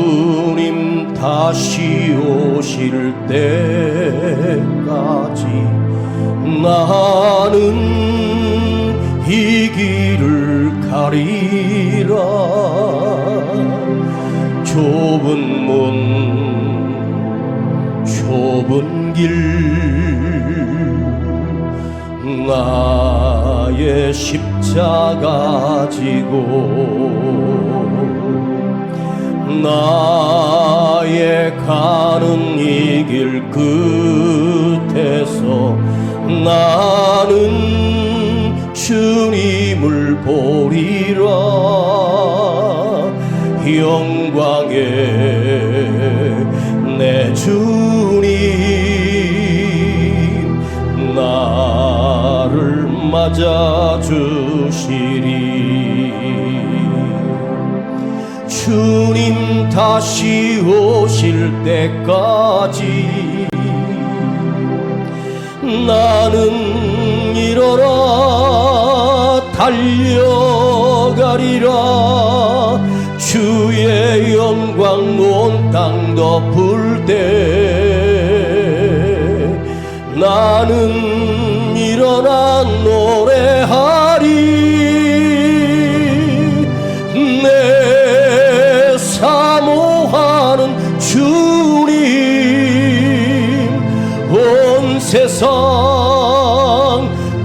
주님 다시 오실 때까지 나는 이 길을 가리라. 좁은 문 좁은 길 나의 십자가 지고 나의 가는 이 길 끝에서 나는 주님을 보리라. 영광의 내 주님 나를 맞아주시리. 주님 다시 오실 때까지 나는 일어나 달려가리라. 주의 영광 온 땅 덮을 때 나는 일어나 노래하리. 내 사모하는 주님 온 세상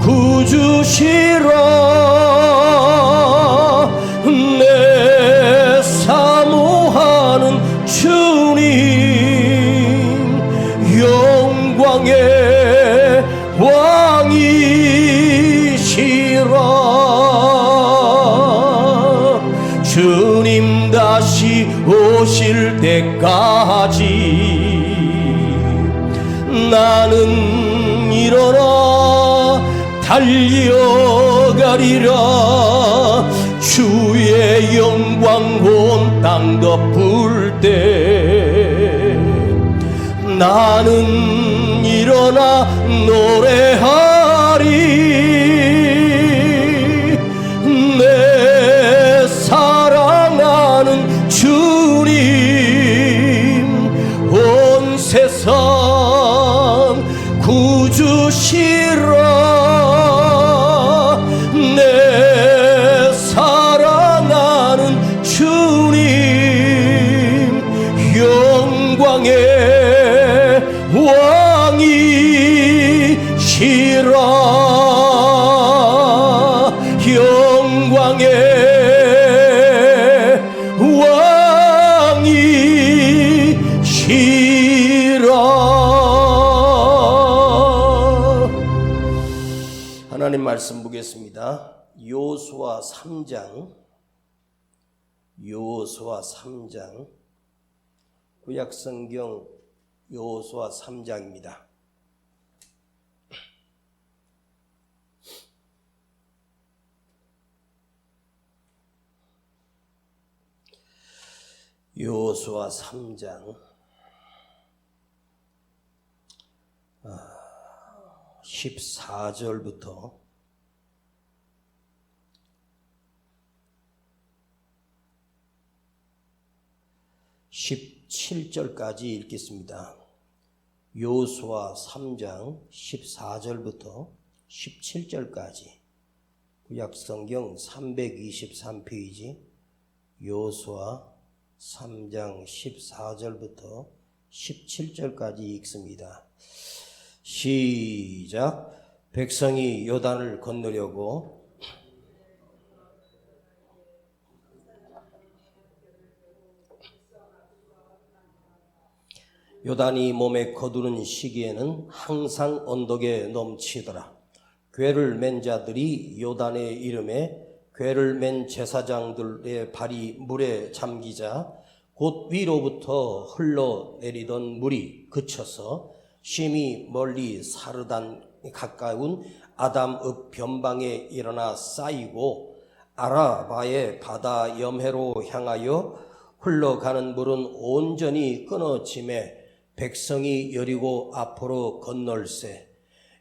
구주시라. 내 사모하는 주님 영광의 왕이시라. 주님 다시 오실 때까지 나는 일어나 달려가리라. 주의 영광 온 땅 덮을 때 나는 일어나 노래하리. 내 사랑하는 주님 온 세상 구주시라. 내 사랑하는 주님 영광의 왕이시라. 영광의 왕이시라. 하나님 말씀 보겠습니다. 여호수아 3장 구약성경 여호수아 3장입니다. 여호수아 3장 14절부터 17절까지 읽겠습니다. 여호수아 3장 14절부터 17절까지 구약성경 323페이지 여호수아 3장 14절부터 17절까지 읽습니다. 시작. 백성이 요단을 건너려고 요단이 몸에 거두는 시기에는 항상 언덕에 넘치더라. 궤를 맨 자들이 요단의 이름에 궤를 맨 제사장들의 발이 물에 잠기자 곧 위로부터 흘러내리던 물이 그쳐서 심히 멀리 사르단 가까운 아담읍 변방에 일어나 쌓이고 아라바의 바다 염해로 향하여 흘러가는 물은 온전히 끊어짐에 백성이 여리고 앞으로 건널세.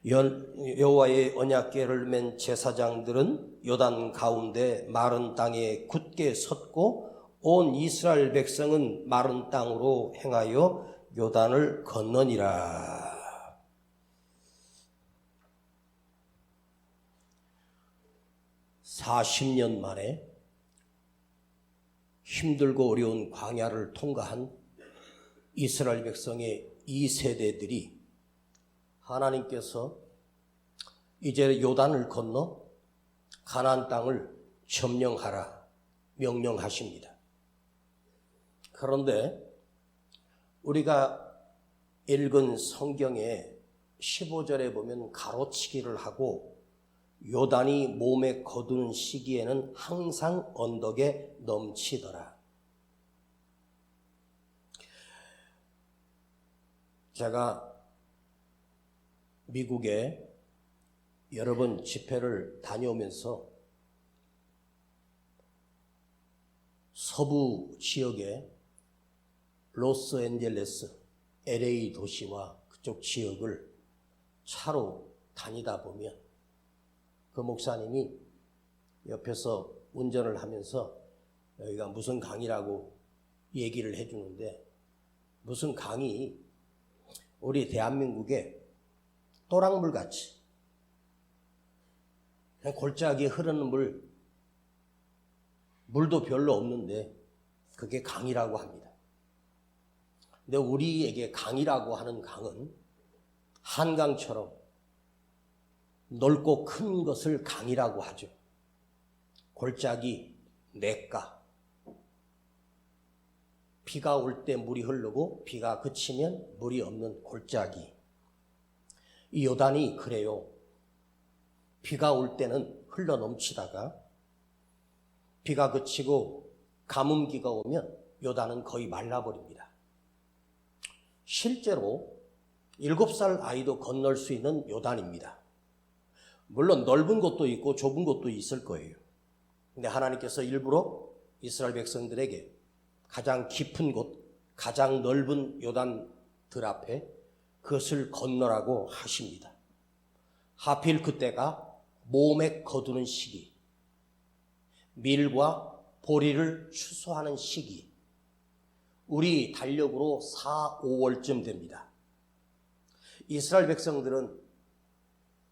여호와의 언약궤를 맨 제사장들은 요단 가운데 마른 땅에 굳게 섰고 온 이스라엘 백성은 마른 땅으로 행하여 요단을 건너니라. (40년) 만에 힘들고 어려운 광야를 통과한 이스라엘 백성의 2세대들이 하나님께서 이제 요단을 건너 가나안 땅을 점령하라 명령하십니다. 그런데 우리가 읽은 성경의 15절에 보면 가로치기를 하고 요단이 몸에 거두는 시기에는 항상 언덕에 넘치더라. 제가 미국에 여러 번 집회를 다녀오면서 서부 지역에 로스앤젤레스, LA 도시와 그쪽 지역을 차로 다니다 보면 그 목사님이 옆에서 운전을 하면서 여기가 무슨 강이라고 얘기를 해주는데, 무슨 강이 우리 대한민국에 또랑물 같이 그냥 골짜기에 흐르는 물도 별로 없는데 그게 강이라고 합니다. 근데 우리에게 강이라고 하는 강은 한강처럼 넓고 큰 것을 강이라고 하죠. 골짜기, 냇가, 비가 올 때 물이 흐르고 비가 그치면 물이 없는 골짜기. 이 요단이 그래요. 비가 올 때는 흘러 넘치다가 비가 그치고 가뭄기가 오면 요단은 거의 말라버립니다. 실제로 7살 아이도 건널 수 있는 요단입니다. 물론 넓은 곳도 있고 좁은 곳도 있을 거예요. 근데 하나님께서 일부러 이스라엘 백성들에게 가장 깊은 곳, 가장 넓은 요단들 앞에 그것을 건너라고 하십니다. 하필 그때가 몸에 거두는 시기, 밀과 보리를 추수하는 시기, 우리 달력으로 4, 5월쯤 됩니다. 이스라엘 백성들은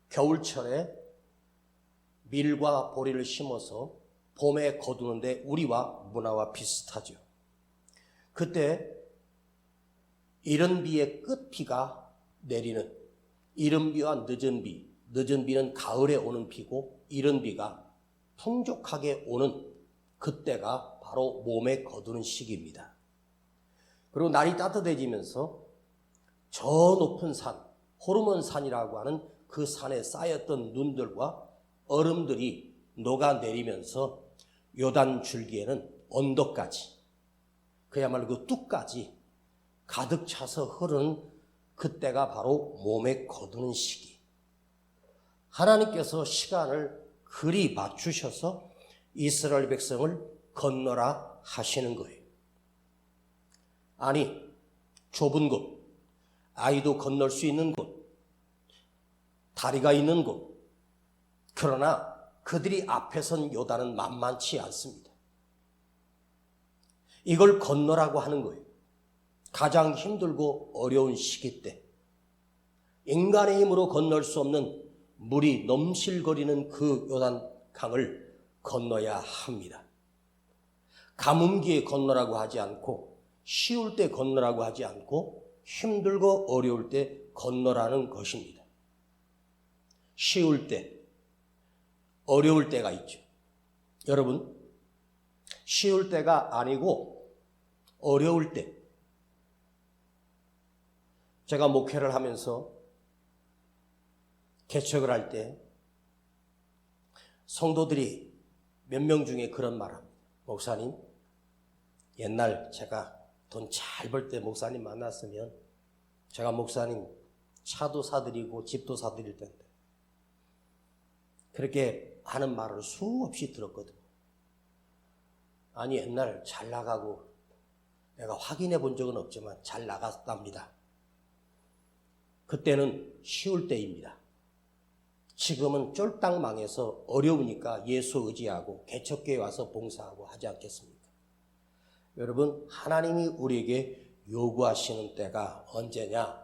겨울철에 밀과 보리를 심어서 봄에 거두는데 우리와 문화와 비슷하죠. 그때 이른 비의 끝비가 내리는, 이른 비와 늦은 비, 늦은 비는 가을에 오는 비고 이른 비가 풍족하게 오는 그때가 바로 몸에 거두는 시기입니다. 그리고 날이 따뜻해지면서 저 높은 산, 호르몬산이라고 하는 그 산에 쌓였던 눈들과 얼음들이 녹아내리면서 요단 줄기에는 언덕까지, 그야말로 그 뚝까지 가득 차서 흐르는 그때가 바로 몸에 거두는 시기. 하나님께서 시간을 그리 맞추셔서 이스라엘 백성을 건너라 하시는 거예요. 아니, 좁은 곳, 아이도 건널 수 있는 곳, 다리가 있는 곳, 그러나 그들이 앞에 선 요단은 만만치 않습니다. 이걸 건너라고 하는 거예요. 가장 힘들고 어려운 시기 때 인간의 힘으로 건널 수 없는 물이 넘실거리는 그 요단 강을 건너야 합니다. 가뭄기에 건너라고 하지 않고, 쉬울 때 건너라고 하지 않고, 힘들고 어려울 때 건너라는 것입니다. 쉬울 때, 어려울 때가 있죠. 여러분, 쉬울 때가 아니고 어려울 때, 제가 목회를 하면서 개척을 할 때 성도들이 몇 명 중에 그런 말 합니다. 목사님, 옛날 제가 돈 잘 벌 때 목사님 만났으면 제가 목사님 차도 사드리고 집도 사드릴 텐데, 그렇게 하는 말을 수없이 들었거든요. 아니, 옛날 잘 나가고 내가 확인해 본 적은 없지만 잘 나갔답니다. 그때는 쉬울 때입니다. 지금은 쫄딱 망해서 어려우니까 예수 의지하고 개척교회 와서 봉사하고 하지 않겠습니까? 여러분, 하나님이 우리에게 요구하시는 때가 언제냐?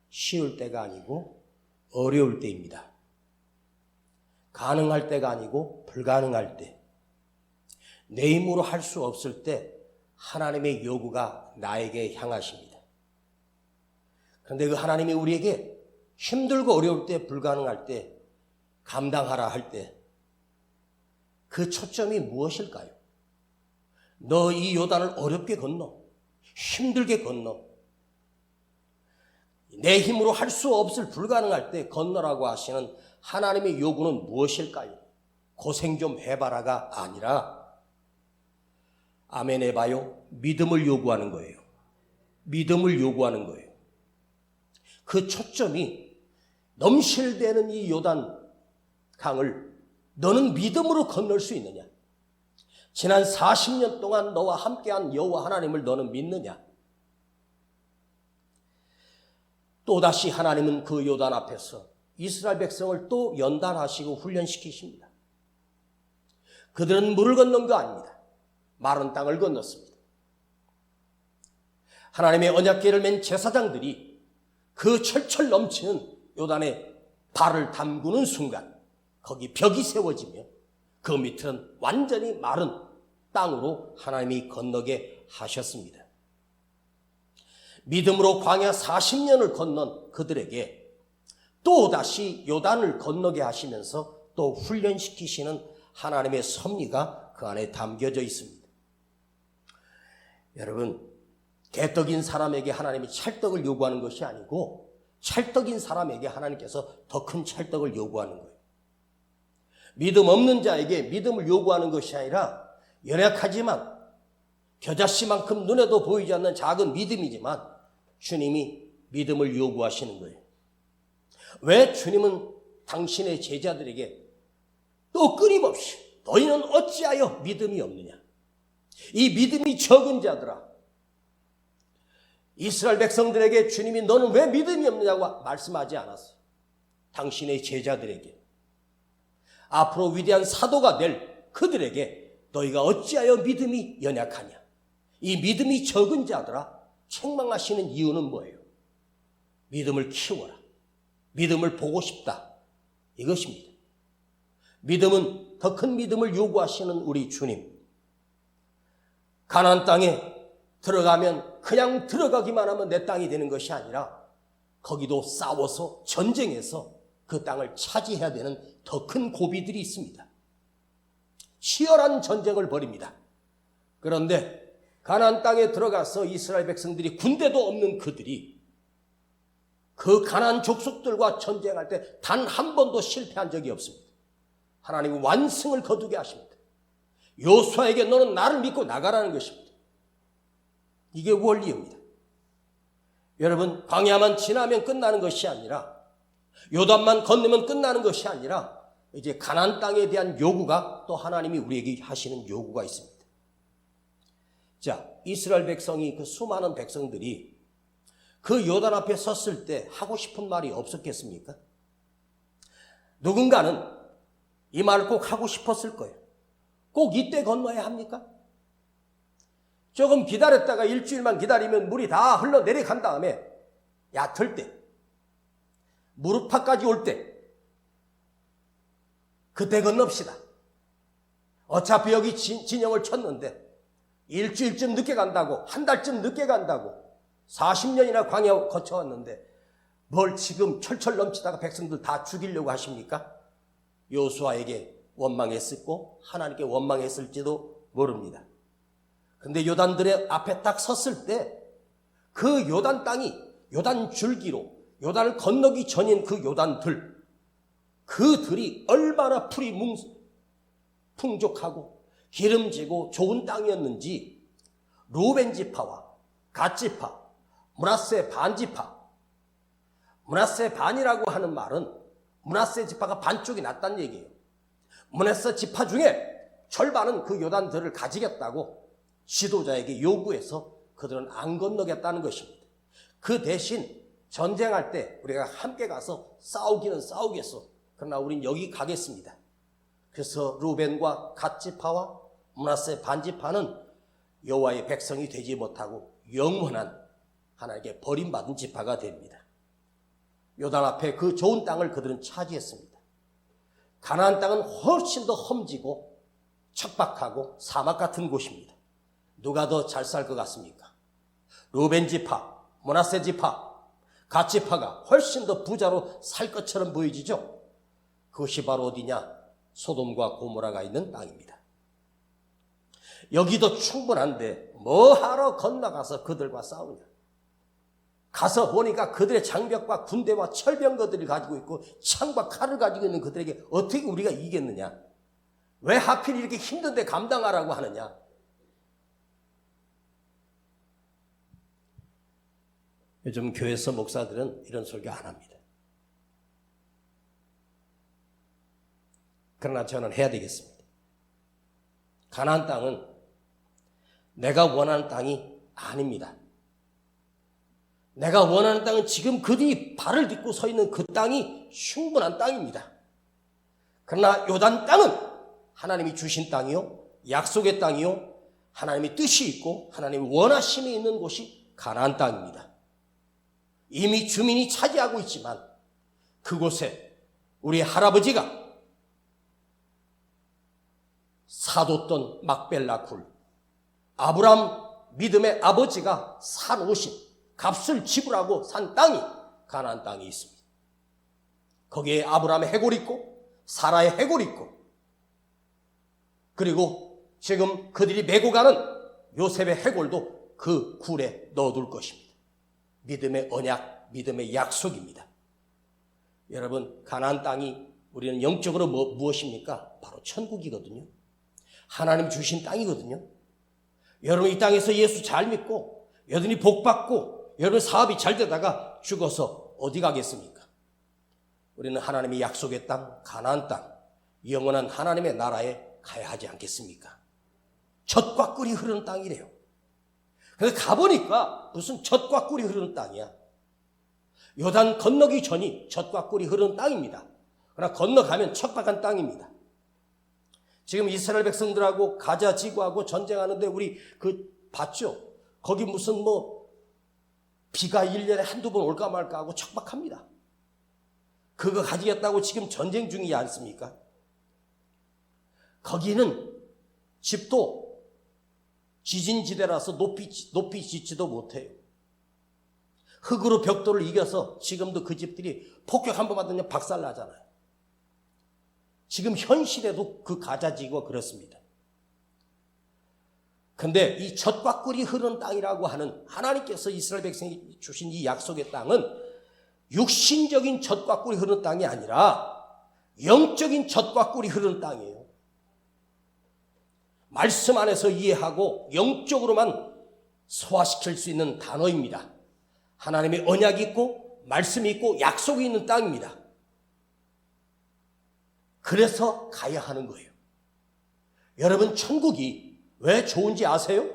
쉬울 때가 아니고 어려울 때입니다. 가능할 때가 아니고 불가능할 때, 내 힘으로 할 수 없을 때 하나님의 요구가 나에게 향하십니다. 그런데 그 하나님이 우리에게 힘들고 어려울 때, 불가능할 때, 감당하라 할 때 그 초점이 무엇일까요? 너 이 요단을 어렵게 건너, 힘들게 건너, 내 힘으로 할 수 없을 불가능할 때 건너라고 하시는 하나님의 요구는 무엇일까요? 고생 좀 해봐라가 아니라 아멘 해봐요. 믿음을 요구하는 거예요. 믿음을 요구하는 거예요. 그 초점이 넘실대는 이 요단 강을 너는 믿음으로 건널 수 있느냐? 지난 40년 동안 너와 함께한 여호와 하나님을 너는 믿느냐? 또다시 하나님은 그 요단 앞에서 이스라엘 백성을 또 연단하시고 훈련시키십니다. 그들은 물을 건넌 거 아닙니다. 마른 땅을 건넜습니다. 하나님의 언약궤를 맨 제사장들이 그 철철 넘치는 요단에 발을 담그는 순간 거기 벽이 세워지며 그 밑은 완전히 마른 땅으로 하나님이 건너게 하셨습니다. 믿음으로 광야 40년을 건넌 그들에게 또다시 요단을 건너게 하시면서 또 훈련시키시는 하나님의 섭리가 그 안에 담겨져 있습니다. 여러분, 개떡인 사람에게 하나님이 찰떡을 요구하는 것이 아니고 찰떡인 사람에게 하나님께서 더 큰 찰떡을 요구하는 거예요. 믿음 없는 자에게 믿음을 요구하는 것이 아니라 연약하지만 겨자씨만큼 눈에도 보이지 않는 작은 믿음이지만 주님이 믿음을 요구하시는 거예요. 왜 주님은 당신의 제자들에게 또 끊임없이 너희는 어찌하여 믿음이 없느냐? 이 믿음이 적은 자들아, 이스라엘 백성들에게 주님이 너는 왜 믿음이 없느냐고 말씀하지 않았어요. 당신의 제자들에게, 앞으로 위대한 사도가 될 그들에게 너희가 어찌하여 믿음이 연약하냐? 이 믿음이 적은 자들아, 책망하시는 이유는 뭐예요? 믿음을 키워라. 믿음을 보고 싶다. 이것입니다. 믿음은 더 큰 믿음을 요구하시는 우리 주님. 가나안 땅에 들어가면 그냥 들어가기만 하면 내 땅이 되는 것이 아니라 거기도 싸워서 전쟁해서 그 땅을 차지해야 되는 더 큰 고비들이 있습니다. 치열한 전쟁을 벌입니다. 그런데 가나안 땅에 들어가서 이스라엘 백성들이 군대도 없는 그들이 그 가나안 족속들과 전쟁할 때 단 한 번도 실패한 적이 없습니다. 하나님은 완승을 거두게 하십니다. 요수아에게 너는 나를 믿고 나가라는 것입니다. 이게 원리입니다. 여러분, 광야만 지나면 끝나는 것이 아니라, 요단만 건너면 끝나는 것이 아니라 이제 가나안 땅에 대한 요구가 또 하나님이 우리에게 하시는 요구가 있습니다. 자, 이스라엘 백성이, 그 수많은 백성들이 그 요단 앞에 섰을 때 하고 싶은 말이 없었겠습니까? 누군가는 이 말을 꼭 하고 싶었을 거예요. 꼭 이때 건너야 합니까? 조금 기다렸다가 일주일만 기다리면 물이 다 흘러내려간 다음에 얕을 때, 무릎팍까지 올 때, 그때 건넙시다. 어차피 여기 진영을 쳤는데 일주일쯤 늦게 간다고, 한 달쯤 늦게 간다고 40년이나 광야 거쳐왔는데 뭘 지금 철철 넘치다가 백성들 다 죽이려고 하십니까? 요수아에게 원망했었고 하나님께 원망했을지도 모릅니다. 근데 요단들의 앞에 딱 섰을 때 그 요단 땅이 요단 줄기로 요단을 건너기 전인 그 요단들, 그 들이 얼마나 풀이 풍족하고 기름지고 좋은 땅이었는지 루벤 지파와 갓 지파, 므낫세 반 지파, 므낫세 반이라고 하는 말은 므낫세 지파가 반쪽이 낫다는 얘기예요. 므낫세 지파 중에 절반은 그 요단들을 가지겠다고 지도자에게 요구해서 그들은 안 건너겠다는 것입니다. 그 대신 전쟁할 때 우리가 함께 가서 싸우기는 싸우겠어. 그러나 우린 여기 가겠습니다. 그래서 루벤과 갓 지파와 므낫세 반 지파는 여호와의 백성이 되지 못하고 영원한 하나님께 버림받은 지파가 됩니다. 요단 앞에 그 좋은 땅을 그들은 차지했습니다. 가나안 땅은 훨씬 더 험지고 척박하고 사막 같은 곳입니다. 누가 더 잘 살 것 같습니까? 루벤 지파, 므낫세 지파, 갓 지파가 훨씬 더 부자로 살 것처럼 보여지죠. 그것이 바로 어디냐? 소돔과 고모라가 있는 땅입니다. 여기도 충분한데 뭐하러 건너가서 그들과 싸우냐? 가서 보니까 그들의 장벽과 군대와 철병거들을 가지고 있고 창과 칼을 가지고 있는 그들에게 어떻게 우리가 이기겠느냐? 왜 하필 이렇게 힘든데 감당하라고 하느냐? 요즘 교회에서 목사들은 이런 설교 안 합니다. 그러나 저는 해야 되겠습니다. 가나안 땅은 내가 원하는 땅이 아닙니다. 내가 원하는 땅은 지금 그들이 발을 딛고 서 있는 그 땅이 충분한 땅입니다. 그러나 요단 땅은 하나님이 주신 땅이요, 약속의 땅이요, 하나님의 뜻이 있고 하나님의 원하심이 있는 곳이 가나안 땅입니다. 이미 주민이 차지하고 있지만 그곳에 우리 할아버지가 사뒀던 막벨라 굴, 아브람 믿음의 아버지가 사놓으신 값을 지불하고 산 땅이 가나안 땅이 있습니다. 거기에 아브라함의 해골이 있고 사라의 해골이 있고 그리고 지금 그들이 메고 가는 요셉의 해골도 그 굴에 넣어둘 것입니다. 믿음의 언약, 믿음의 약속입니다. 여러분, 가나안 땅이 우리는 영적으로 무엇입니까? 바로 천국이거든요. 하나님 주신 땅이거든요. 여러분 이 땅에서 예수 잘 믿고 여러분이 복 받고 여러분 사업이 잘 되다가 죽어서 어디 가겠습니까? 우리는 하나님의 약속의 땅, 가나안 땅, 영원한 하나님의 나라에 가야 하지 않겠습니까? 젖과 꿀이 흐르는 땅이래요. 그래서 가보니까 무슨 젖과 꿀이 흐르는 땅이야. 요단 건너기 전이 젖과 꿀이 흐르는 땅입니다. 그러나 건너가면 척박한 땅입니다. 지금 이스라엘 백성들하고 가자 지구하고 전쟁하는데 우리 봤죠? 거기 무슨 비가 1년에 한두 번 올까 말까 하고 척박합니다. 그거 가지겠다고 지금 전쟁 중이지 않습니까? 거기는 집도 지진지대라서 높이 짓지도 못해요. 흙으로 벽돌을 이겨서 지금도 그 집들이 폭격 한 번 받으면 박살나잖아요. 지금 현실에도 그 가자지구가 그렇습니다. 근데 이 젖과 꿀이 흐르는 땅이라고 하는 하나님께서 이스라엘 백성이 주신 이 약속의 땅은 육신적인 젖과 꿀이 흐르는 땅이 아니라 영적인 젖과 꿀이 흐르는 땅이에요. 말씀 안에서 이해하고 영적으로만 소화시킬 수 있는 단어입니다. 하나님의 언약이 있고 말씀이 있고 약속이 있는 땅입니다. 그래서 가야 하는 거예요. 여러분, 천국이 왜 좋은지 아세요?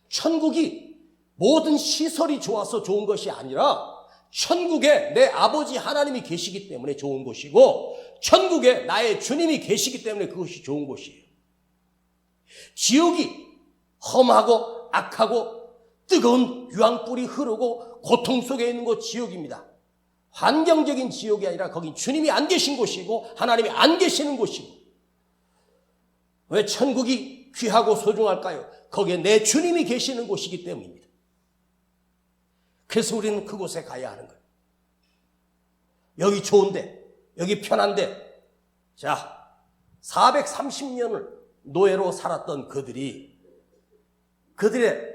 천국이 모든 시설이 좋아서 좋은 것이 아니라 천국에 내 아버지 하나님이 계시기 때문에 좋은 곳이고 천국에 나의 주님이 계시기 때문에 그것이 좋은 곳이에요. 지옥이 험하고 악하고 뜨거운 유황불이 흐르고 고통 속에 있는 곳 지옥입니다. 환경적인 지옥이 아니라 거긴 주님이 안 계신 곳이고 하나님이 안 계시는 곳이고. 왜 천국이 귀하고 소중할까요? 거기에 내 주님이 계시는 곳이기 때문입니다. 그래서 우리는 그곳에 가야 하는 거예요. 여기 좋은데, 여기 편한데, 자, 430년을 노예로 살았던 그들의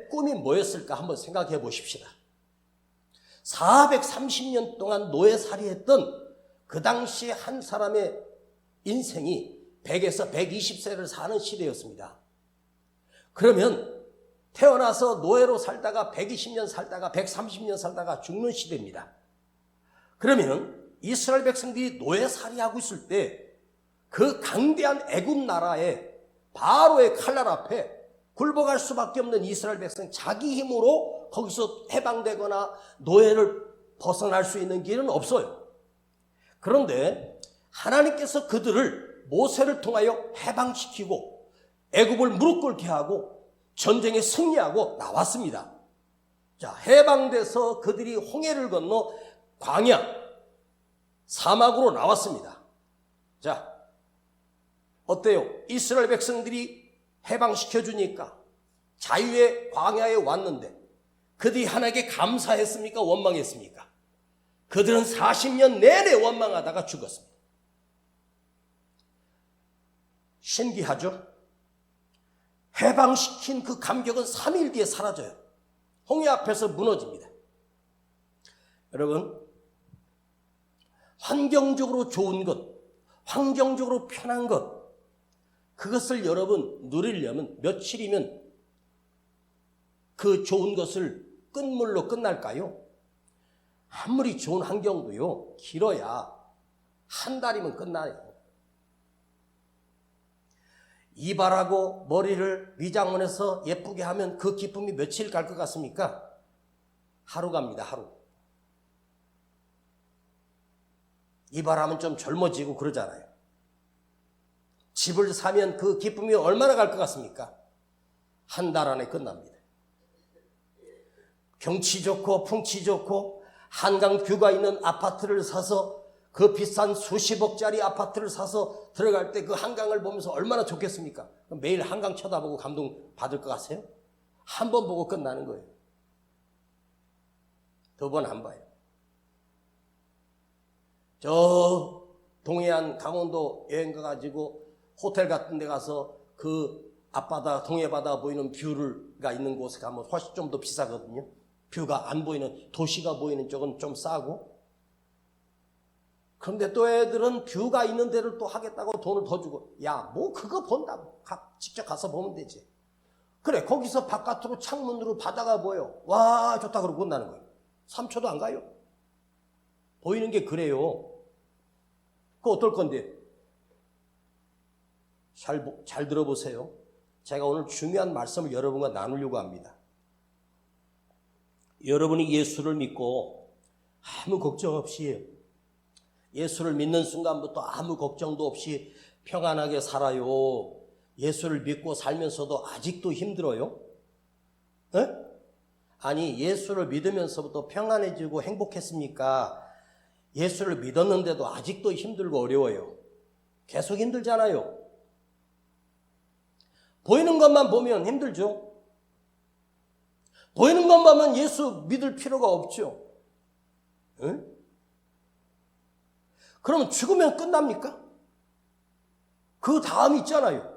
꿈이 뭐였을까 한번 생각해 보십시다. 430년 동안 노예살이했던 그 당시 한 사람의 인생이 100에서 120세를 사는 시대였습니다. 그러면 태어나서 노예로 살다가 120년 살다가 130년 살다가 죽는 시대입니다. 그러면 이스라엘 백성들이 노예살이하고 있을 때 그 강대한 애굽 나라의 바로의 칼날 앞에 굴복할 수밖에 없는 이스라엘 백성, 자기 힘으로 거기서 해방되거나 노예를 벗어날 수 있는 길은 없어요. 그런데 하나님께서 그들을 모세를 통하여 해방시키고 애굽을 무릎 꿇게 하고 전쟁에 승리하고 나왔습니다. 자, 해방돼서 그들이 홍해를 건너 광야, 사막으로 나왔습니다. 자, 어때요? 이스라엘 백성들이 해방시켜주니까 자유의 광야에 왔는데 그들이 하나님께 감사했습니까? 원망했습니까? 그들은 40년 내내 원망하다가 죽었습니다. 신기하죠? 해방시킨 그 감격은 3일 뒤에 사라져요. 홍해 앞에서 무너집니다. 여러분, 환경적으로 좋은 것, 환경적으로 편한 것, 그것을 여러분 누리려면 며칠이면 그 좋은 것을 끝물로 끝날까요? 아무리 좋은 환경도요, 길어야 한 달이면 끝나요. 이발하고 머리를 미장원해서 예쁘게 하면 그 기쁨이 며칠 갈 것 같습니까? 하루 갑니다, 하루. 이발하면 좀 젊어지고 그러잖아요. 집을 사면 그 기쁨이 얼마나 갈 것 같습니까? 한 달 안에 끝납니다. 경치 좋고 풍치 좋고 한강 뷰가 있는 아파트를 사서 그 비싼 수십억짜리 아파트를 사서 들어갈 때 그 한강을 보면서 얼마나 좋겠습니까? 매일 한강 쳐다보고 감동 받을 것 같아요? 한 번 보고 끝나는 거예요. 두 번 안 봐요. 저 동해안 강원도 여행 가가지고 호텔 같은 데 가서 그 앞바다 동해바다 보이는 뷰가 있는 곳에 가면 훨씬 좀 더 비싸거든요. 뷰가 안 보이는, 도시가 보이는 쪽은 좀 싸고. 그런데 또 애들은 뷰가 있는 데를 또 하겠다고 돈을 더 주고, 야, 뭐 그거 본다고. 직접 가서 보면 되지. 그래, 거기서 바깥으로 창문으로 바다가 보여. 와, 좋다 그러고 끝나는 거예요. 3초도 안 가요. 보이는 게 그래요. 그거 어떨 건데? 잘 들어보세요. 제가 오늘 중요한 말씀을 여러분과 나누려고 합니다. 여러분이 예수를 믿고 아무 걱정 없이, 예수를 믿는 순간부터 아무 걱정도 없이 평안하게 살아요. 예수를 믿고 살면서도 아직도 힘들어요? 에? 아니, 예수를 믿으면서부터 평안해지고 행복했습니까? 예수를 믿었는데도 아직도 힘들고 어려워요. 계속 힘들잖아요. 보이는 것만 보면 힘들죠. 보이는 것만 보면 예수 믿을 필요가 없죠. 에? 그러면 죽으면 끝납니까? 그 다음 있잖아요.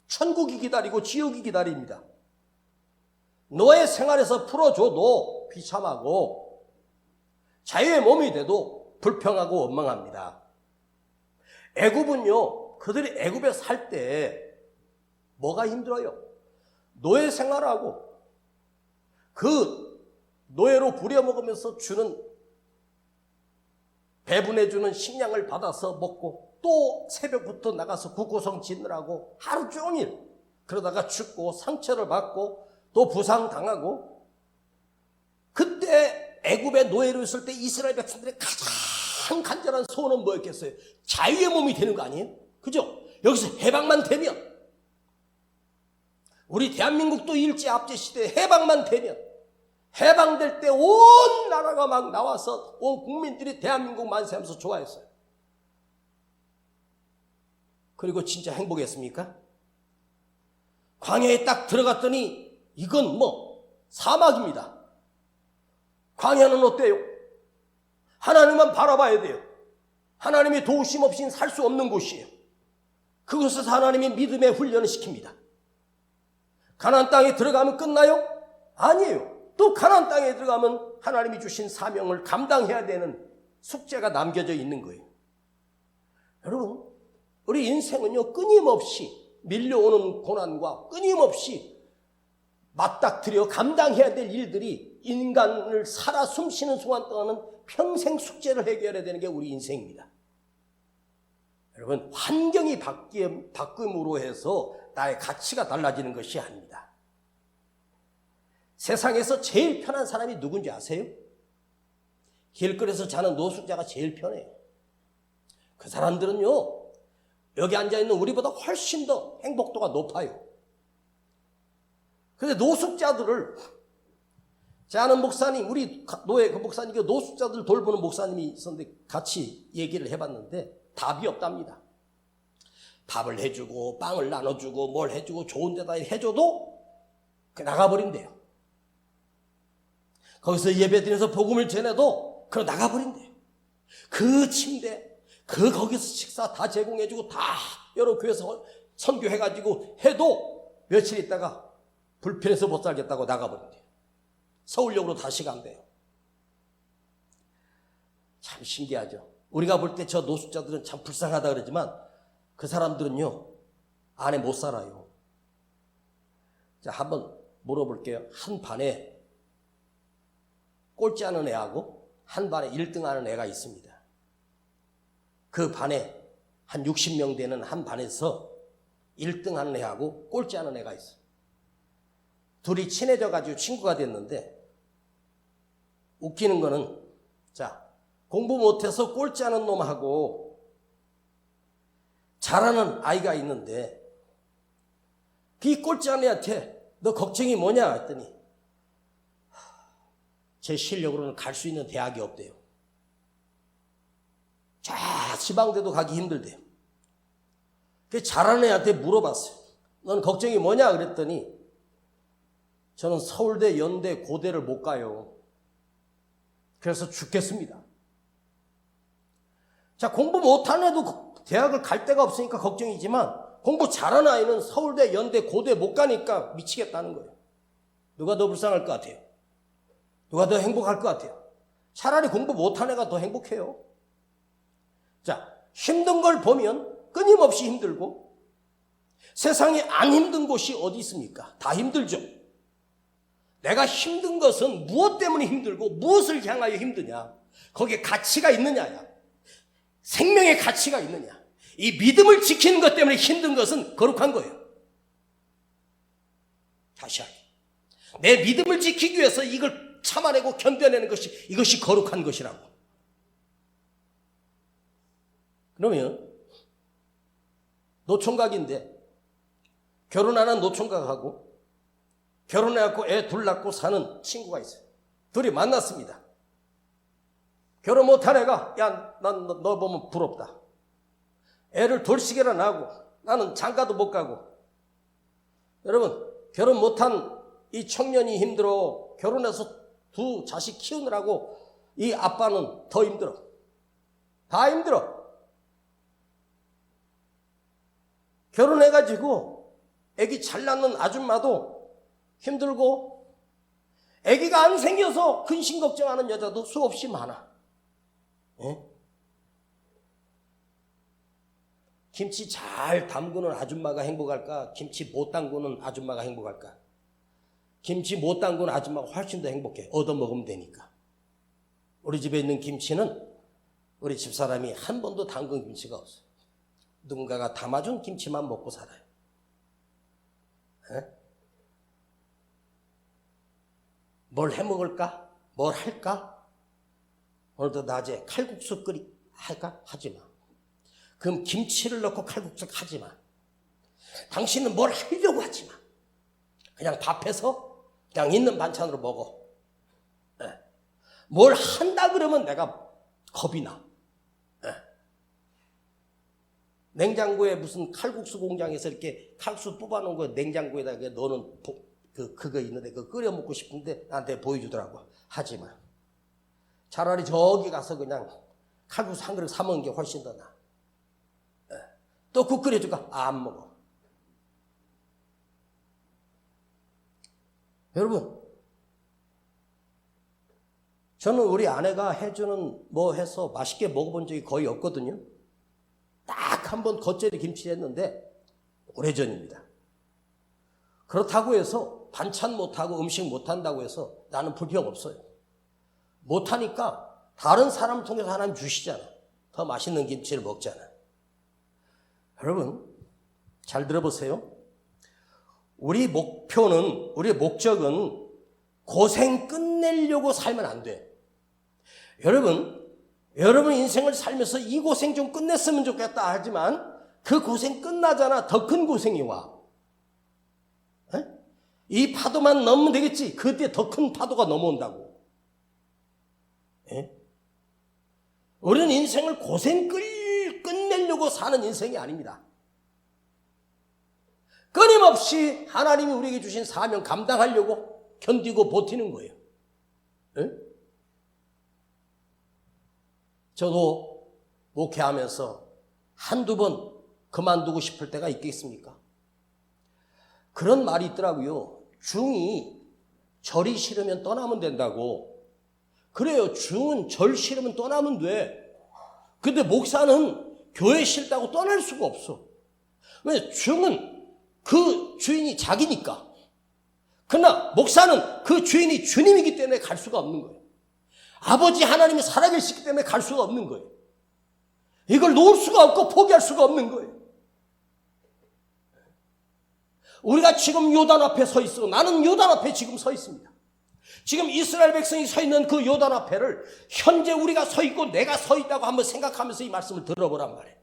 천국이 기다리고 지옥이 기다립니다. 너의 생활에서 풀어줘. 너 비참하고 자유의 몸이 돼도 불평하고 원망합니다. 애굽은요, 그들이 애굽에 살 때 뭐가 힘들어요? 노예 생활하고 그 노예로 부려먹으면서 주는, 배분해주는 식량을 받아서 먹고 또 새벽부터 나가서 국고성 짓느라고 하루 종일 그러다가 죽고 상처를 받고 또 부상당하고. 그때 애굽에 노예로 있을 때 이스라엘 백성들의 가장 간절한 소원은 뭐였겠어요? 자유의 몸이 되는 거 아니에요? 그죠? 여기서 해방만 되면, 우리 대한민국도 일제압제시대에 해방만 되면, 해방될 때 온 나라가 막 나와서 온 국민들이 대한민국 만세하면서 좋아했어요. 그리고 진짜 행복했습니까? 광야에 딱 들어갔더니 이건 뭐 사막입니다. 광야는 어때요? 하나님만 바라봐야 돼요. 하나님의 도우심 없이는 살 수 없는 곳이에요. 그곳에서 하나님이 믿음의 훈련을 시킵니다. 가나안 땅에 들어가면 끝나요? 아니에요. 또 가나안 땅에 들어가면 하나님이 주신 사명을 감당해야 되는 숙제가 남겨져 있는 거예요. 여러분, 우리 인생은요, 끊임없이 밀려오는 고난과 끊임없이 맞닥뜨려 감당해야 될 일들이 인간을 살아 숨쉬는 동안 동안은 평생 숙제를 해결해야 되는 게 우리 인생입니다. 여러분, 환경이 바뀜으로 해서 나의 가치가 달라지는 것이 아닙니다. 세상에서 제일 편한 사람이 누군지 아세요? 길거리에서 자는 노숙자가 제일 편해요. 그 사람들은요, 여기 앉아있는 우리보다 훨씬 더 행복도가 높아요. 근데 노숙자들을, 제 아는 목사님, 우리 노예 그 목사님, 노숙자들 돌보는 목사님이 있었는데 같이 얘기를 해봤는데 답이 없답니다. 밥을 해주고 빵을 나눠주고 뭘 해주고 좋은 데다 해줘도 나가버린대요. 거기서 예배드려서 복음을 전해도 나가버린대요. 그 침대, 거기서 식사 다 제공해주고 다 여러 교회에서 선교해가지고 해도 며칠 있다가 불편해서 못 살겠다고 나가버린대요. 서울역으로 다시 간대요. 참 신기하죠. 우리가 볼 때 저 노숙자들은 참 불쌍하다 그러지만 그 사람들은요 안에 못 살아요. 자, 한번 물어볼게요. 한 반에 꼴찌하는 애하고 한 반에 1등하는 애가 있습니다. 그 반에 한 60명 되는 한 반에서 1등하는 애하고 꼴찌하는 애가 있어요. 둘이 친해져가지고 친구가 됐는데 웃기는 거는, 자, 공부 못해서 꼴찌하는 놈하고 잘하는 아이가 있는데 그 꼴찌하는 애한테 너 걱정이 뭐냐 했더니 제 실력으로는 갈 수 있는 대학이 없대요. 자, 지방대도 가기 힘들대요. 그 잘하는 애한테 물어봤어요. 넌 걱정이 뭐냐 그랬더니 저는 서울대, 연대, 고대를 못 가요. 그래서 죽겠습니다. 자, 공부 못하는 애도 대학을 갈 데가 없으니까 걱정이지만 공부 잘하는 아이는 서울대, 연대, 고대 못 가니까 미치겠다는 거예요. 누가 더 불쌍할 것 같아요? 누가 더 행복할 것 같아요? 차라리 공부 못하는 애가 더 행복해요. 자, 힘든 걸 보면 끊임없이 힘들고 세상에 안 힘든 곳이 어디 있습니까? 다 힘들죠. 내가 힘든 것은 무엇 때문에 힘들고 무엇을 향하여 힘드냐? 거기에 가치가 있느냐야. 생명의 가치가 있느냐? 이 믿음을 지키는 것 때문에 힘든 것은 거룩한 거예요. 다시 하기. 내 믿음을 지키기 위해서 이걸 참아내고 견뎌내는 것이, 이것이 거룩한 것이라고. 그러면 노총각인데 결혼하는 노총각하고 결혼해갖고 애 둘 낳고 사는 친구가 있어요. 둘이 만났습니다. 결혼 못한 애가, 야, 난 너 보면 부럽다. 애를 돌시계나 낳고 나는 장가도 못 가고. 여러분, 결혼 못한 이 청년이 힘들어. 결혼해서 두 자식 키우느라고 이 아빠는 더 힘들어. 다 힘들어. 결혼해가지고 애기 잘 낳는 아줌마도 힘들고, 애기가 안 생겨서 근심 걱정하는 여자도 수없이 많아. 예? 김치 잘 담그는 아줌마가 행복할까? 김치 못 담그는 아줌마가 행복할까? 김치 못 담그는 아줌마가 훨씬 더 행복해. 얻어먹으면 되니까. 우리 집에 있는 김치는 우리 집사람이 한 번도 담근 김치가 없어요. 누군가가 담아준 김치만 먹고 살아요. 예? 뭘 해먹을까? 뭘 할까? 오늘도 낮에 칼국수 할까? 하지 마. 그럼 김치를 넣고 칼국수 하지 마. 당신은 뭘 하려고 하지 마. 그냥 밥해서 그냥 있는 반찬으로 먹어. 네. 뭘 한다 그러면 내가 겁이 나. 네. 냉장고에 무슨 칼국수 공장에서 이렇게 칼국수 뽑아놓은 거 냉장고에다 넣는 그거 있는데 그거 끓여 먹고 싶은데 나한테 보여주더라고. 하지 마. 차라리 저기 가서 그냥 칼국수 한 그릇 사 먹는 게 훨씬 더 나아. 또 국 끓여줄까? 안 먹어. 여러분, 저는 우리 아내가 해주는 뭐 해서 맛있게 먹어본 적이 거의 없거든요. 딱 한 번 겉절이 김치 했는데 오래전입니다. 그렇다고 해서 반찬 못하고 음식 못한다고 해서 나는 불평 없어요. 못하니까 다른 사람 통해서 하나님 주시잖아. 더 맛있는 김치를 먹잖아. 여러분, 잘 들어보세요. 우리 목적은 고생 끝내려고 살면 안 돼. 여러분 인생을 살면서 이 고생 좀 끝냈으면 좋겠다 하지만 그 고생 끝나잖아. 더 큰 고생이 와. 에? 이 파도만 넘으면 되겠지. 그때 더 큰 파도가 넘어온다고. 예? 우리는 인생을 고생 끝내려고 사는 인생이 아닙니다. 끊임없이 하나님이 우리에게 주신 사명 감당하려고 견디고 버티는 거예요. 예? 저도 목회하면서 한두 번 그만두고 싶을 때가 있겠습니까? 그런 말이 있더라고요. 중이 절이 싫으면 떠나면 된다고. 그래요. 중은 절 싫으면 떠나면 돼. 근데 목사는 교회 싫다고 떠날 수가 없어. 왜? 중은 그 주인이 자기니까. 그러나 목사는 그 주인이 주님이기 때문에 갈 수가 없는 거예요. 아버지 하나님이 살아계시기 때문에 갈 수가 없는 거예요. 이걸 놓을 수가 없고 포기할 수가 없는 거예요. 우리가 지금 요단 앞에 서 있어. 나는 요단 앞에 지금 서 있습니다. 지금 이스라엘 백성이 서 있는 그 요단 앞에를 현재 우리가 서 있고 내가 서 있다고 한번 생각하면서 이 말씀을 들어보란 말이에요.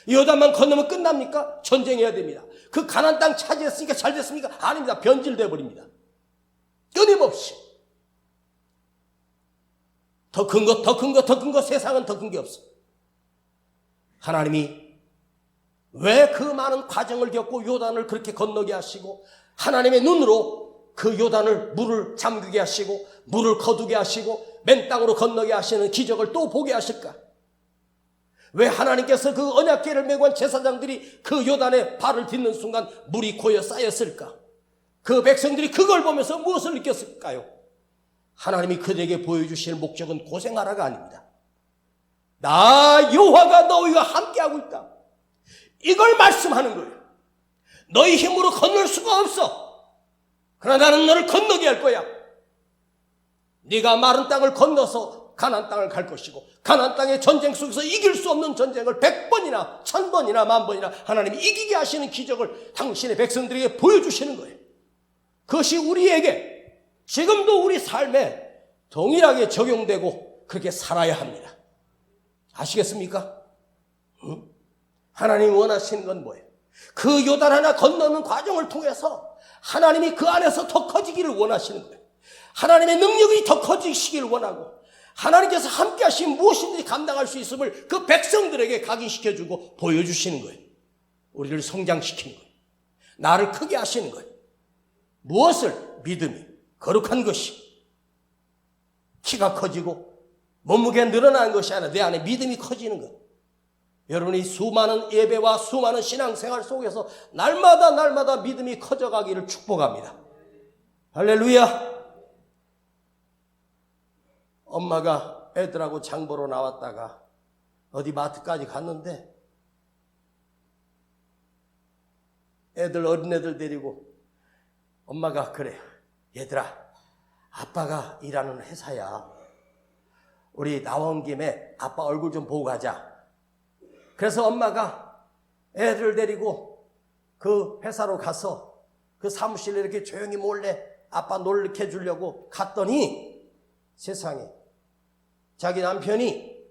요단만 건너면 끝납니까? 전쟁해야 됩니다. 그 가나안 땅 차지했으니까 잘 됐습니까? 아닙니다. 변질돼 버립니다. 끊임없이 더 큰 것, 더 큰 것, 더 큰 것, 세상은 더 큰 게 없어. 하나님이 왜 그 많은 과정을 겪고 요단을 그렇게 건너게 하시고 하나님의 눈으로 그 요단을 물을 잠그게 하시고 물을 거두게 하시고 맨 땅으로 건너게 하시는 기적을 또 보게 하실까? 왜 하나님께서 그 언약궤를 메고 한 제사장들이 그 요단에 발을 딛는 순간 물이 고여 쌓였을까? 그 백성들이 그걸 보면서 무엇을 느꼈을까요? 하나님이 그들에게 보여주실 목적은 고생하라가 아닙니다. 나 여호와가 너희와 함께하고 있다. 이걸 말씀하는 거예요. 너희 힘으로 건널 수가 없어. 그러나 나는 너를 건너게 할 거야. 네가 마른 땅을 건너서 가나안 땅을 갈 것이고 가나안 땅의 전쟁 속에서 이길 수 없는 전쟁을 100번이나 1000번이나 10,000번이나 하나님이 이기게 하시는 기적을 당신의 백성들에게 보여주시는 거예요. 그것이 우리에게 지금도 우리 삶에 동일하게 적용되고 그렇게 살아야 합니다. 아시겠습니까? 응? 하나님이 원하시는 건 뭐예요? 그 요단 하나 건너는 과정을 통해서 하나님이 그 안에서 더 커지기를 원하시는 거예요. 하나님의 능력이 더 커지시기를 원하고 하나님께서 함께 하시면 무엇인지 감당할 수 있음을 그 백성들에게 각인시켜주고 보여주시는 거예요. 우리를 성장시키는 거예요. 나를 크게 하시는 거예요. 무엇을? 믿음이. 거룩한 것이. 키가 커지고 몸무게가 늘어나는 것이 아니라 내 안에 믿음이 커지는 거예요. 여러분이 수많은 예배와 수많은 신앙생활 속에서 날마다 믿음이 커져가기를 축복합니다. 할렐루야. 엄마가 애들하고 장 보러 나왔다가 어디 마트까지 갔는데 어린애들 데리고 엄마가 그래, 얘들아, 아빠가 일하는 회사야. 우리 나온 김에 아빠 얼굴 좀 보고 가자. 그래서 엄마가 애들을 데리고 그 회사로 가서 그 사무실에 이렇게 조용히 몰래 아빠 놀게 해주려고 갔더니 세상에 자기 남편이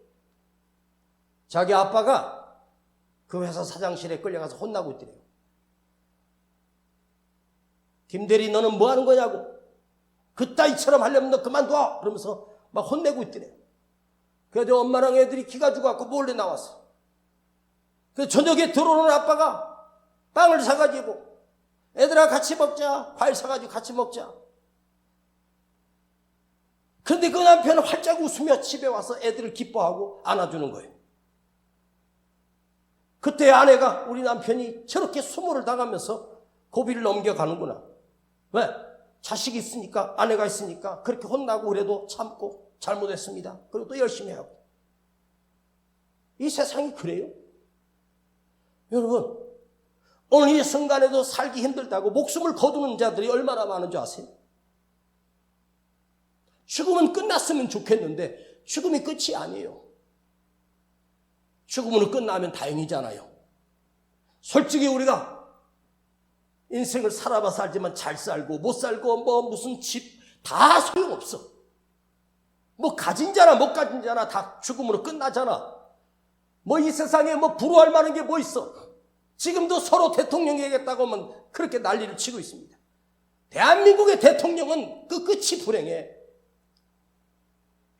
자기 아빠가 그 회사 사장실에 끌려가서 혼나고 있더래요. 김대리 너는 뭐 하는 거냐고. 그따위처럼 하려면 너 그만둬. 그러면서 막 혼내고 있더래요. 그래서 엄마랑 애들이 기가 죽어갖고 몰래 나왔어. 그 저녁에 들어오는 아빠가 빵을 사가지고 애들아 같이 먹자. 과일 사가지고 같이 먹자. 그런데 그 남편은 활짝 웃으며 집에 와서 애들을 기뻐하고 안아주는 거예요. 그때 아내가 우리 남편이 저렇게 수모를 당하면서 고비를 넘겨가는구나. 왜? 자식이 있으니까, 아내가 있으니까 그렇게 혼나고 그래도 참고 잘못했습니다. 그리고 또 열심히 하고. 이 세상이 그래요. 여러분, 오늘 이 순간에도 살기 힘들다고 목숨을 거두는 자들이 얼마나 많은 줄 아세요? 죽음은 끝났으면 좋겠는데 죽음이 끝이 아니에요. 죽음으로 끝나면 다행이잖아요. 솔직히 우리가 인생을 살아봐서 알지만 잘 살고 못 살고 뭐 무슨 집 다 소용없어. 뭐 가진 자나 못 가진 자나 다 죽음으로 끝나잖아. 뭐 이 세상에 뭐 부러워할 만한 게 뭐 있어. 지금도 서로 대통령 얘기했다고 하면 그렇게 난리를 치고 있습니다. 대한민국의 대통령은 그 끝이 불행해.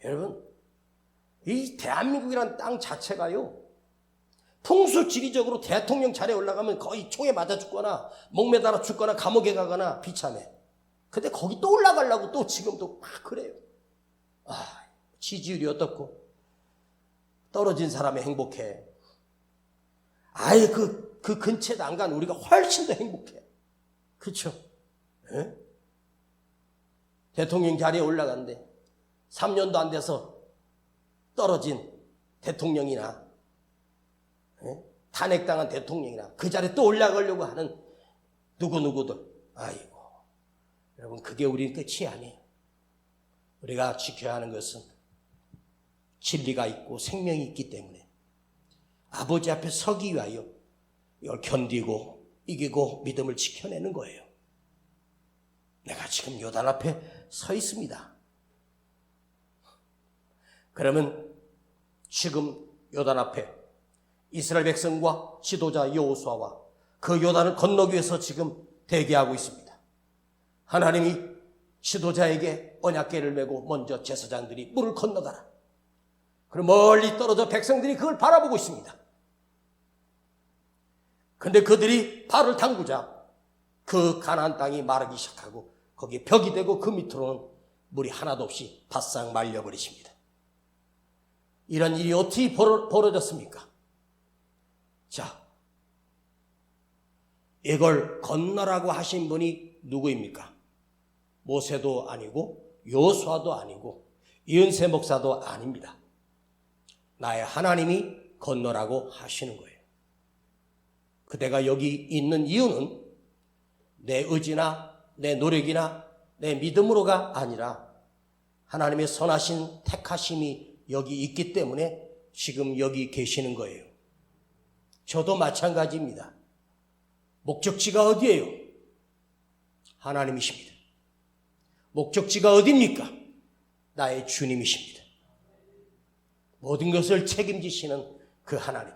여러분, 이 대한민국이라는 땅 자체가요, 풍수지리적으로 대통령 자리에 올라가면 거의 총에 맞아 죽거나 목매달아 죽거나 감옥에 가거나 비참해. 근데 거기 또 올라가려고 또 지금도 막 그래요. 지지율이 어떻고, 떨어진 사람이 행복해. 아예 그 근처에도 안 간 우리가 훨씬 더 행복해. 그렇죠? 예? 대통령 자리에 올라간대. 3년도 안 돼서 떨어진 대통령이나, 예? 탄핵당한 대통령이나 그 자리에 또 올라가려고 하는 누구누구들. 아이고, 여러분, 그게 우리는 끝이 아니에요. 우리가 지켜야 하는 것은 진리가 있고 생명이 있기 때문에 아버지 앞에 서기 위하여 이걸 견디고 이기고 믿음을 지켜내는 거예요. 내가 지금 요단 앞에 서 있습니다. 그러면 지금 요단 앞에 이스라엘 백성과 지도자 여호수아와 그 요단을 건너기 위해서 지금 대기하고 있습니다. 하나님이 지도자에게 언약궤를 메고 먼저 제사장들이 물을 건너가라. 그럼 멀리 떨어져 백성들이 그걸 바라보고 있습니다. 근데 그들이 발을 담그자 그 가나안 땅이 마르기 시작하고 거기에 벽이 되고 그 밑으로는 물이 하나도 없이 바싹 말려버리십니다. 이런 일이 어떻게 벌어졌습니까? 자, 이걸 건너라고 하신 분이 누구입니까? 모세도 아니고 여호수아도 아니고 이은세 목사도 아닙니다. 나의 하나님이 건너라고 하시는 거예요. 그대가 여기 있는 이유는 내 의지나 내 노력이나 내 믿음으로가 아니라 하나님의 선하신 택하심이 여기 있기 때문에 지금 여기 계시는 거예요. 저도 마찬가지입니다. 목적지가 어디예요? 하나님이십니다. 목적지가 어디입니까? 나의 주님이십니다. 모든 것을 책임지시는 그 하나님.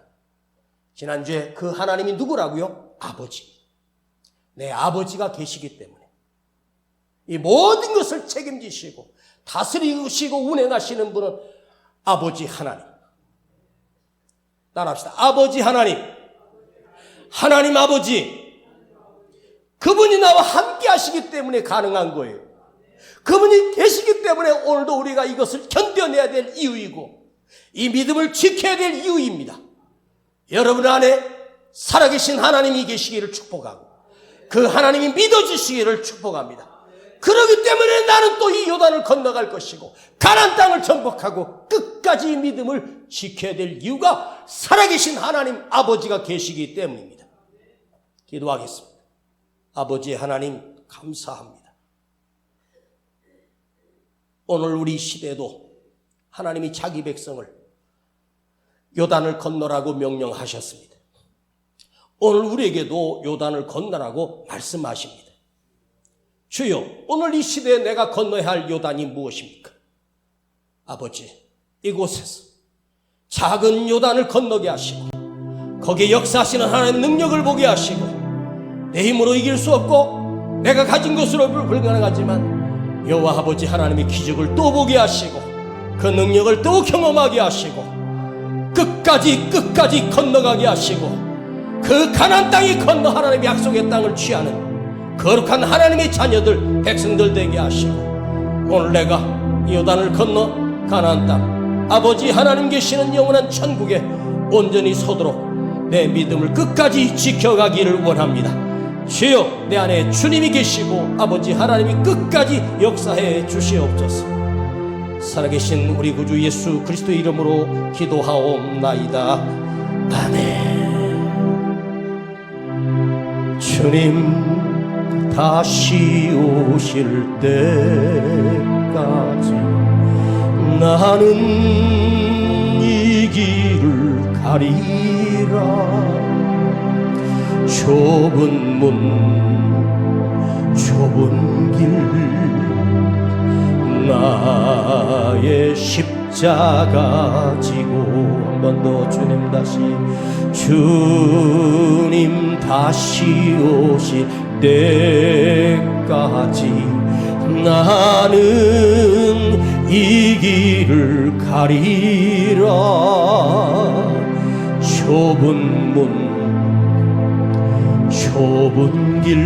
지난주에 그 하나님이 누구라고요? 아버지. 내 아버지가 계시기 때문에 이 모든 것을 책임지시고 다스리시고 운행하시는 분은 아버지 하나님. 따라합시다. 아버지 하나님. 하나님 아버지. 그분이 나와 함께 하시기 때문에 가능한 거예요. 그분이 계시기 때문에 오늘도 우리가 이것을 견뎌내야 될 이유이고 이 믿음을 지켜야 될 이유입니다. 여러분 안에 살아계신 하나님이 계시기를 축복하고 그 하나님이 믿어주시기를 축복합니다. 그렇기 때문에 나는 또 이 요단을 건너갈 것이고 가나안 땅을 정복하고 끝까지 이 믿음을 지켜야 될 이유가 살아계신 하나님 아버지가 계시기 때문입니다. 기도하겠습니다. 아버지 하나님 감사합니다. 오늘 우리 시대에도 하나님이 자기 백성을 요단을 건너라고 명령하셨습니다. 오늘 우리에게도 요단을 건너라고 말씀하십니다. 주여, 오늘 이 시대에 내가 건너야 할 요단이 무엇입니까? 아버지, 이곳에서 작은 요단을 건너게 하시고 거기에 역사하시는 하나님의 능력을 보게 하시고 내 힘으로 이길 수 없고 내가 가진 것으로 불가능하지만 여호와 아버지 하나님의 기적을 또 보게 하시고 그 능력을 또 경험하게 하시고 끝까지 건너가게 하시고 그 가나안 땅이 건너 하나님의 약속의 땅을 취하는 거룩한 하나님의 자녀들 백성들 되게 하시고 오늘 내가 요단을 건너 가나안 땅 아버지 하나님 계시는 영원한 천국에 온전히 서도록 내 믿음을 끝까지 지켜가기를 원합니다. 주여, 내 안에 주님이 계시고 아버지 하나님이 끝까지 역사해 주시옵소서. 살아계신 우리 구주 예수 그리스도의 이름으로 기도하옵나이다. 아멘. 주님 다시 오실 때까지 나는 이 길을 가리라. 좁은 문 좁은 길 나의 십자가 지고 번 더 주님 다시 오실 때까지 나는 이 길을 가리라. 좁은 문 좁은 길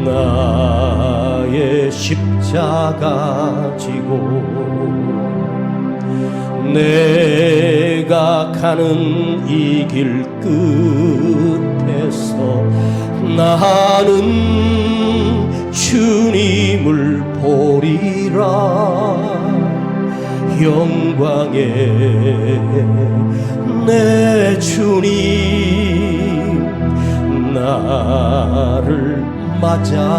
나의 십자가 지고 내가 가는 이 길 끝에서 나는 주님을 보리라. 영광의 내 주님 나를 맞아주시리.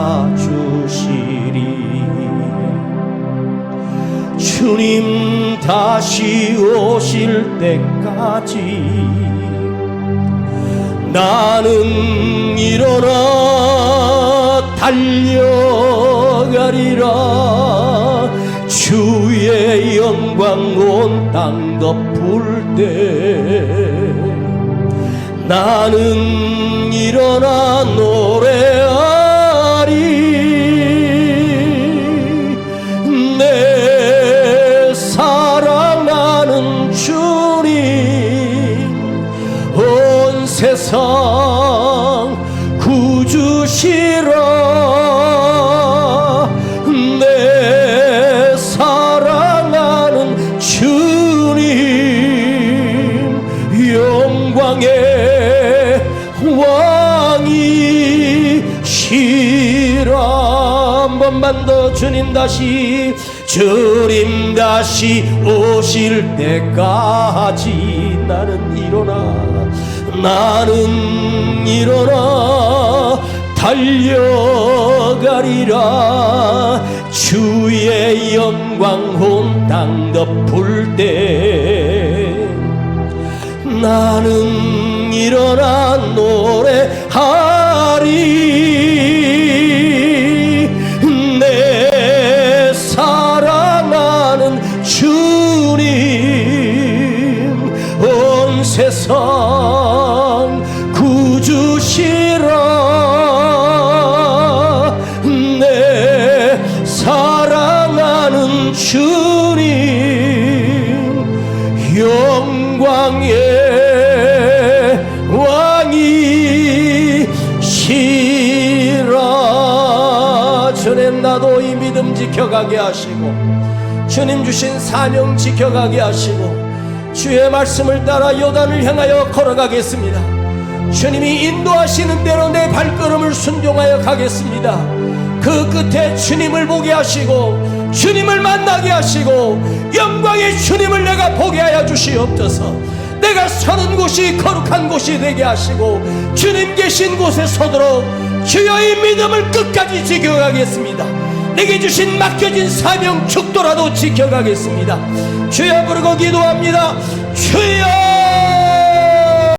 주님 다시 오실 때까지 나는 일어나 달려가리라. 주의 영광 온 땅 덮을 때 나는 일어나 노래하리. 내 사랑하는 주님 온 세상 구주시라. 내 사랑하는 주님 영광의 왕이시라. 한 번만 더 주님 다시 오실 때까지 나는 일어나 달려가리라. 주의 영광 온 땅 덮을 때 나는 일어나 노래하리. 내 사랑하는 주님 온 세상 구주시라. 내 사랑하는 주님 영광의 왕이시라. 주님 나도 이 믿음 지켜가게 하시고 주님 주신 사명 지켜가게 하시고 주의 말씀을 따라 요단을 향하여 걸어가겠습니다. 주님이 인도하시는 대로 내 발걸음을 순종하여 가겠습니다. 그 끝에 주님을 보게 하시고 주님을 만나게 하시고 영광의 주님을 내가 보게 하여 주시옵소서. 내가 서는 곳이 거룩한 곳이 되게 하시고 주님 계신 곳에 서도록 주여 이 믿음을 끝까지 지켜가겠습니다. 내게 주신 맡겨진 사명 축도라도 지켜가겠습니다. 주여 부르고 기도합니다. 주여